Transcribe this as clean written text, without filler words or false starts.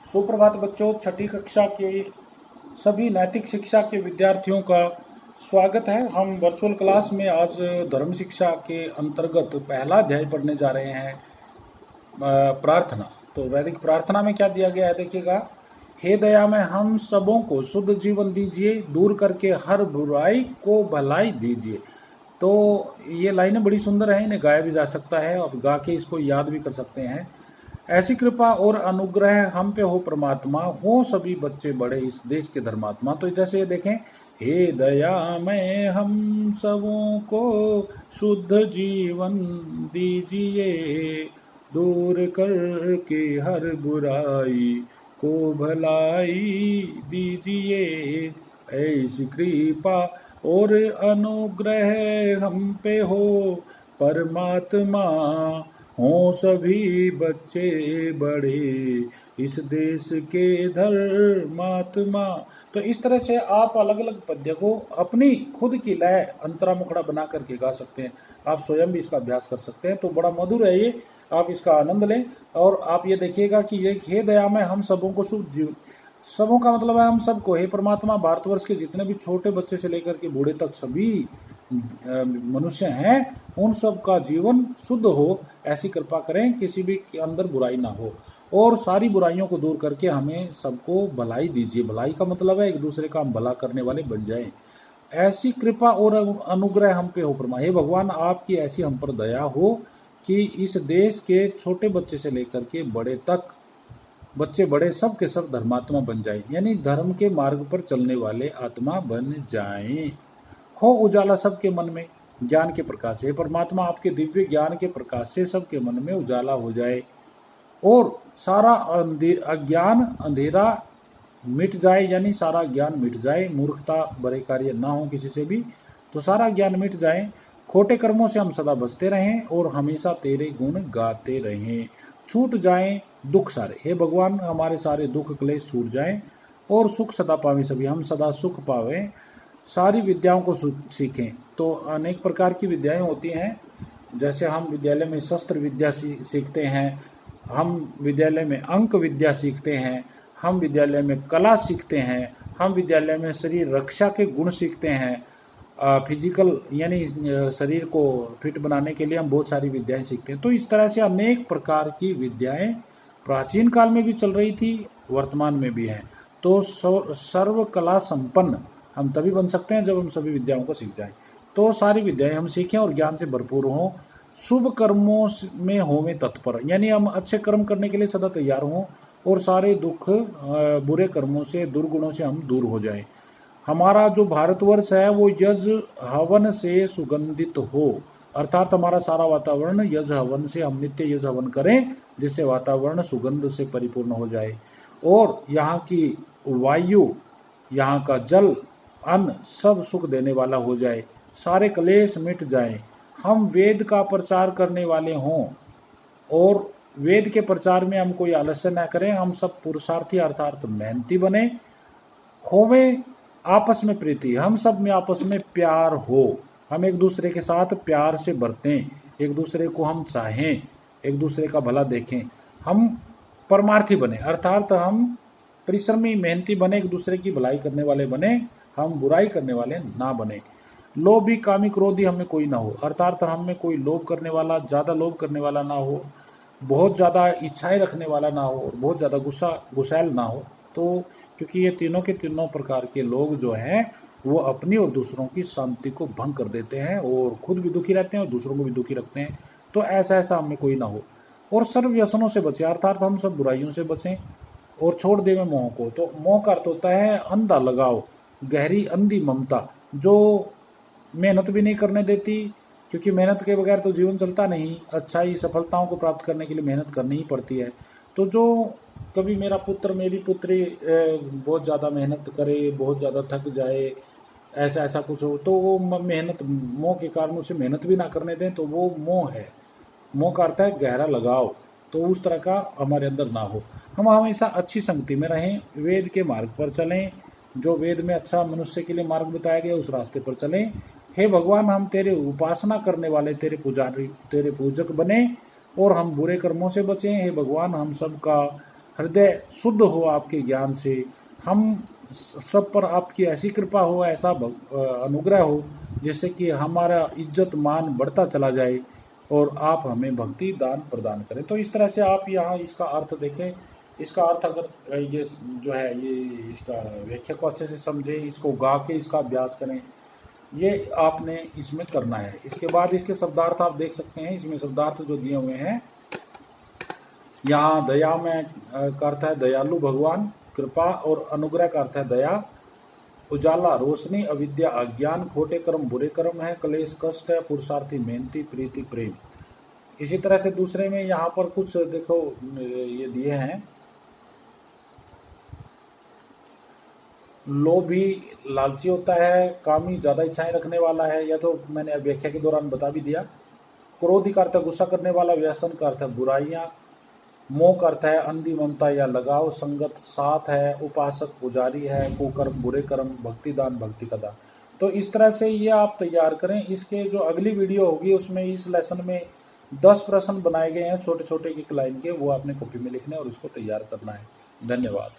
सुप्रभात बच्चों, छठी कक्षा के सभी नैतिक शिक्षा के विद्यार्थियों का स्वागत है। हम वर्चुअल क्लास में आज धर्म शिक्षा के अंतर्गत पहला अध्याय पढ़ने जा रहे हैं, प्रार्थना। तो वैदिक प्रार्थना में क्या दिया गया है, देखिएगा। हे दया में हम सबों को शुद्ध जीवन दीजिए, दूर करके हर बुराई को भलाई दीजिए। तो ये लाइनें बड़ी सुंदर हैं, इन्हें गाया भी जा सकता है और गा के इसको याद भी कर सकते हैं। ऐसी कृपा और अनुग्रह हम पे हो परमात्मा, हो सभी बच्चे बड़े इस देश के धर्मात्मा। तो जैसे ये देखें, हे दया में हम सबों को शुद्ध जीवन दीजिए, दूर करके हर बुराई को भलाई दीजिए। ऐसी कृपा और अनुग्रह हम पे हो परमात्मा, हों सभी बच्चे बड़े इस देश के धर्मात्मा। तो इस तरह से आप अलग अलग पद्य को अपनी खुद की लय अंतरा मुखड़ा बना करके गा सकते हैं। आप स्वयं भी इसका अभ्यास कर सकते हैं। तो बड़ा मधुर है ये, आप इसका आनंद लें। और आप ये देखिएगा कि ये हे दया में हम सबों को शुभ जीवन, सबों का मतलब है हम सबको। हे परमात्मा, भारतवर्ष के जितने भी छोटे बच्चे से लेकर के बूढ़े तक सभी मनुष्य हैं, उन सब का जीवन शुद्ध हो, ऐसी कृपा करें, किसी भी के अंदर बुराई ना हो, और सारी बुराइयों को दूर करके हमें सबको भलाई दीजिए। भलाई का मतलब है एक दूसरे का हम भला करने वाले बन जाएं। ऐसी कृपा और अनुग्रह हम पे हो परमात्मा। हे भगवान, आपकी ऐसी हम पर दया हो कि इस देश के छोटे बच्चे से लेकर के बड़े तक, बच्चे बड़े सब के सब धर्मात्मा बन जाएं, यानी धर्म के मार्ग पर चलने वाले आत्मा बन जाएं। हो उजाला सबके मन में ज्ञान के प्रकाश से। परमात्मा, आपके दिव्य ज्ञान के प्रकाश से सबके मन में उजाला हो जाए और सारा अज्ञान अंधेरा मिट जाए, यानी सारा ज्ञान मिट जाए, मूर्खता बड़े कार्य ना हो किसी से भी, तो सारा ज्ञान मिट जाए। खोटे कर्मों से हम सदा बचते रहें और हमेशा तेरे गुण गाते रहें। छूट जाएं दुख सारे। हे भगवान, हमारे सारे दुख क्लेश छूट जाएं और सुख सदा पावें सभी, हम सदा सुख पावें। सारी विद्याओं को सीखें। तो अनेक प्रकार की विद्याएं होती हैं, जैसे हम विद्यालय में शस्त्र विद्या सीखते हैं, हम विद्यालय में अंक विद्या सीखते हैं, हम विद्यालय में कला सीखते हैं, हम विद्यालय में शरीर रक्षा के गुण सीखते हैं। फिजिकल यानी शरीर को फिट बनाने के लिए हम बहुत सारी विद्याएं सीखते हैं। तो इस तरह से अनेक प्रकार की विद्याएं प्राचीन काल में भी चल रही थी, वर्तमान में भी हैं। तो सर्व कला संपन्न हम तभी बन सकते हैं जब हम सभी विद्याओं को सीख जाएं। तो सारी विद्याएं हम सीखें और ज्ञान से भरपूर हों। शुभ कर्मों में होवें तत्पर, यानी हम अच्छे कर्म करने के लिए सदा तैयार हों और सारे दुख बुरे कर्मों से, दुर्गुणों से हम दूर हो जाएं। हमारा जो भारतवर्ष है वो यज्ञ हवन से सुगंधित हो, अर्थात हमारा सारा वातावरण यज्ञ हवन से, हम नित्य यज्ञ हवन करें जिससे वातावरण सुगंध से परिपूर्ण हो जाए और यहाँ की वायु, यहाँ का जल, अन्न सब सुख देने वाला हो जाए, सारे क्लेश मिट जाए। हम वेद का प्रचार करने वाले हों और वेद के प्रचार में हम कोई आलस्य न करें, हम सब पुरुषार्थी अर्थात मेहनती बने। होवे आपस में प्रीति, हम सब में आपस में प्यार हो, हम एक दूसरे के साथ प्यार से बरतें, एक दूसरे को हम चाहें, एक दूसरे का भला देखें। हम परमार्थी बने, अर्थात हम परिश्रमी मेहनती बने, एक दूसरे की भलाई करने वाले बने, हम बुराई करने वाले ना बने। लोभी कामी क्रोधी हमें कोई ना हो, अर्थात हम में कोई लोभ करने वाला, ज़्यादा लोभ करने वाला ना हो, बहुत ज़्यादा इच्छाएं रखने वाला ना हो और बहुत ज़्यादा गुस्सैल ना हो। तो क्योंकि ये तीनों के तीनों प्रकार के लोग जो हैं वो अपनी और दूसरों की शांति को भंग कर देते हैं और खुद भी दुखी रहते हैं और दूसरों को भी दुखी रखते हैं। तो ऐसा हमें कोई ना हो। और सर्व व्यसनों से बचें, अर्थात हम सब बुराइयों से बचें और छोड़ देवें मोह को। तो मोह का अर्थ होता है अंधा लगाव, गहरी अंधी ममता, जो मेहनत भी नहीं करने देती, क्योंकि मेहनत के बगैर तो जीवन चलता नहीं। अच्छाई सफलताओं को प्राप्त करने के लिए मेहनत करनी ही पड़ती है। तो जो कभी मेरा पुत्र मेरी पुत्री बहुत ज़्यादा मेहनत करे, बहुत ज़्यादा थक जाए, ऐसा कुछ हो, तो वो मेहनत मोह के कारण उसे मेहनत भी ना करने दें, तो वो मोह है। मोह का अर्थ है गहरा लगाव। तो उस तरह का हमारे अंदर ना हो। हम हमेशा अच्छी संगति में रहें, वेद के मार्ग पर चलें, जो वेद में अच्छा मनुष्य के लिए मार्ग बताया गया उस रास्ते पर चलें। हे भगवान, हम तेरे उपासना करने वाले, तेरे पुजारी, तेरे पूजक बने और हम बुरे कर्मों से बचें। हे भगवान, हम सब का हृदय शुद्ध हो आपके ज्ञान से, हम सब पर आपकी ऐसी कृपा हो, ऐसा अनुग्रह हो जिससे कि हमारा इज्जत मान बढ़ता चला जाए और आप हमें भक्ति दान प्रदान करें। तो इस तरह से आप यहाँ इसका अर्थ देखें। इसका अर्थ अगर ये जो है ये इसका व्याख्या को अच्छे से समझें, इसको गा के इसका अभ्यास करें, ये आपने इसमें करना है। इसके बाद इसके शब्दार्थ आप देख सकते हैं। इसमें शब्दार्थ जो दिए हुए हैं, यहाँ दया में का अर्थ है दयालु भगवान, कृपा और अनुग्रह का अर्थ है दया, उजाला रोशनी, अविद्या अज्ञान, खोटे कर्म बुरे कर्म है, कलेश कष्ट है, पुरुषार्थी मेहनती, प्रीति प्रेम। इसी तरह से दूसरे में यहाँ पर कुछ देखो ये दिए हैं, लोभी लालची होता है, कामी ज्यादा इच्छाएं रखने वाला है, या तो मैंने व्याख्या के दौरान बता भी दिया। क्रोधी का अर्थ है गुस्सा करने वाला, व्यसन का अर्थ है बुराइयां, मोह का अर्थ है अंधी ममता या लगाव, संगत साथ है, उपासक पुजारी है, कुकर्म बुरे कर्म, भक्ति दान भक्ति का दान। तो इस तरह से ये आप तैयार करें। इसके जो अगली वीडियो होगी उसमें इस लेसन में 10 प्रश्न बनाए गए हैं छोटे छोटे एक लाइन के, वो आपने कॉपी में लिखने और उसको तैयार करना है। धन्यवाद।